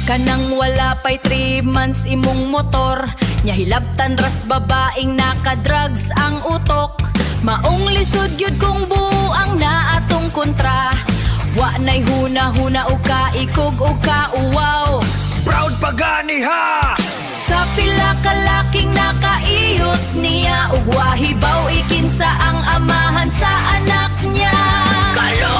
Kanang wala pa'y 3 months imong motor, nya hilabtan ras babaeng naka-drugs ang utok. Maong lisod gyud kung buang na atong kontra. Wa nay huna-huna o kaikog o kauwaw. Proud pagani ha! Sa pila kalaking nakaiyot niya, ug wahibaw ikinsa ang amahan sa anak niya. Kalo!